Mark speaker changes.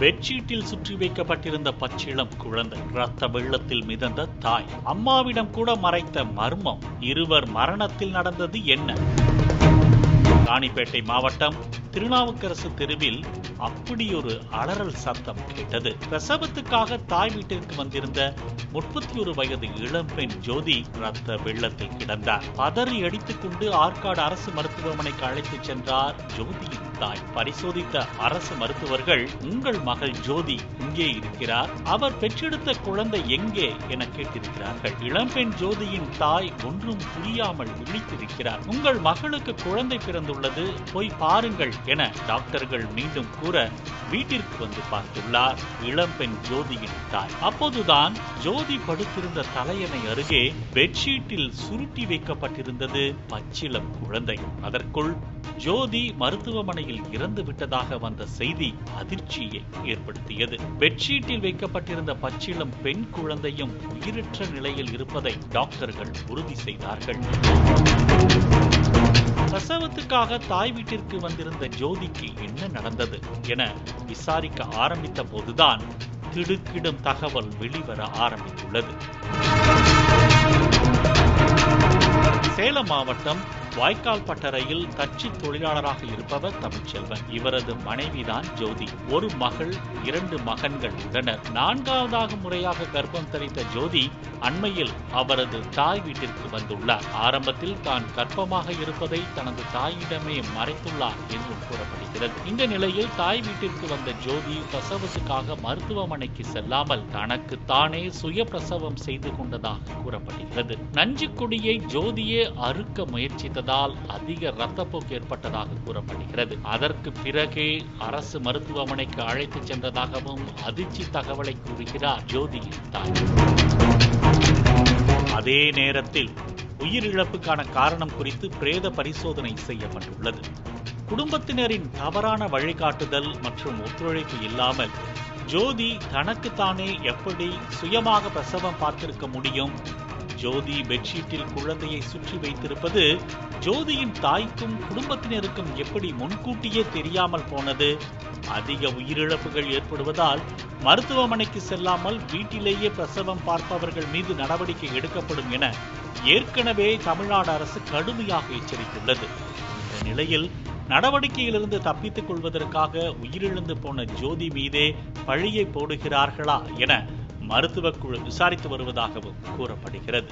Speaker 1: பெட்ஷீட்டில் சுற்றி வைக்கப்பட்டிருந்த பச்சிளம் குழந்தை, இரத்த வெள்ளத்தில் மிதந்த தாய், அம்மாவிடம் கூட மறைத்த மர்மம், இருவர் மரணத்தில் நடந்தது என்ன? ராணிப்பேட்டை மாவட்டம் திருநாவுக்கரசு தெருவில் அப்படியொரு அலறல் சத்தம் கேட்டது. பிரசவத்துக்காக தாய் வீட்டிற்கு வந்திருந்த 31 வயது இளம்பெண் ஜோதி ரத்த வெள்ளத்தில் கிடந்தார். பதறி அடித்துக் கொண்டு ஆற்காடு அரசு மருத்துவமனைக்கு அழைத்துச் சென்றார் ஜோதியின் தாய். பரிசோதித்த அரசு மருத்துவர்கள், உங்கள் மகள் ஜோதி இங்கே இருக்கிறார், அவர் பெற்றெடுத்த குழந்தை எங்கே என கேட்டிருக்கிறார்கள். இளம்பெண் ஜோதியின் தாய் ஒன்றும் புரியாமல் விழித்திருக்கிறார். உங்கள் மகளுக்கு குழந்தை பிறந்துள்ளது, போய் பாருங்கள் என டாக்டர்கள் மீண்டும் கூற வீட்டிற்கு வந்து பார்த்துள்ளார் இளம்பெண் ஜோதியின் தாய். அப்போதுதான் ஜோதி படுத்திருந்த தலையணை அருகே பெட்ஷீட்டில் சுருட்டி வைக்கப்பட்டிருந்தது பச்சிளம் குழந்தை. அதற்குள் ஜோதி மருத்துவமனையில் இறந்து விட்டதாக வந்த செய்தி அதிர்ச்சியை ஏற்படுத்தியது. பெட்ஷீட்டில் வைக்கப்பட்டிருந்த பச்சிளம் பெண் குழந்தையும் உயிரற்ற நிலையில் இருப்பதை டாக்டர்கள் உறுதி செய்தார்கள். பிரசவத்துக்காக தாய் வீட்டிற்கு வந்திருந்த ஜோதிக்கு என்ன நடந்தது என விசாரிக்க ஆரம்பித்த போதுதான் திடுக்கிடும் தகவல் வெளிவர ஆரம்பித்துள்ளது. சேலம் மாவட்டம் வாய்க்கால் பட்டறையில் தச்சு தொழிலாளராக இருப்பவர் தமிழ்ச்செல்வன். இவரது மனைவிதான் ஜோதி. ஒரு மகள், 2 மகன்கள் உள்ளனர். 4வது முறையாக கர்ப்பம் தரித்த ஜோதி அண்மையில் அவரது தாய் வீட்டிற்கு வந்துள்ளார். ஆரம்பத்தில் தான் கர்ப்பமாக இருப்பதை தனது தாயிடமே மறைத்துள்ளார் என்றும் கூறப்படுகிறது. இந்த நிலையில் தாய் வீட்டிற்கு வந்த ஜோதி பிரசவத்துக்காக மருத்துவமனைக்கு செல்லாமல் தனக்கு தானே சுய பிரசவம் செய்து கொண்டதாக கூறப்படுகிறது. நஞ்சு கொடியை ஜோதியே அறுக்க முயற்சித்த அதிக இரத்தப்போக்கு ஏற்பட்டதாக கூறப்படுகிறது. அதற்கு பிறகே அரசு மருத்துவமனைக்கு அழைத்து சென்றதாகவும் அதிர்ச்சி தகவலை கூறுகிறார் ஜோதியின் தாய். அதே நேரத்தில் உயிரிழப்புக்கான காரணம் குறித்து பிரேத பரிசோதனை செய்யப்பட்டுள்ளது. குடும்பத்தினரின் தவறான வழிகாட்டுதல் மற்றும் ஒத்துழைப்பு இல்லாமல் ஜோதி தனக்குத்தானே எப்படி சுயமாக பிரசவம் பார்த்திருக்க முடியும்? ஜோதி பெட்ஷீட்டில் குழந்தையை சுற்றி வைத்திருப்பது ஜோதியின் தாய்க்கும் குடும்பத்தினருக்கும் எப்படி முன்கூட்டியே தெரியாமல் போனது? அதிக உயிரிழப்புகள் ஏற்படுவதால் மருத்துவமனைக்கு செல்லாமல் வீட்டிலேயே பிரசவம் பார்ப்பவர்கள் மீது நடவடிக்கை எடுக்கப்படும் என ஏற்கனவே தமிழ்நாடு அரசு கடுமையாக எச்சரித்துள்ளது. இந்த நிலையில் நடவடிக்கையிலிருந்து தப்பித்துக் கொள்வதற்காக உயிரிழந்து போன ஜோதி மீதே பழியை போடுகிறார்களா என மருத்துவ குழு விசாரித்து வருவதாகவும் கூறப்படுகிறது.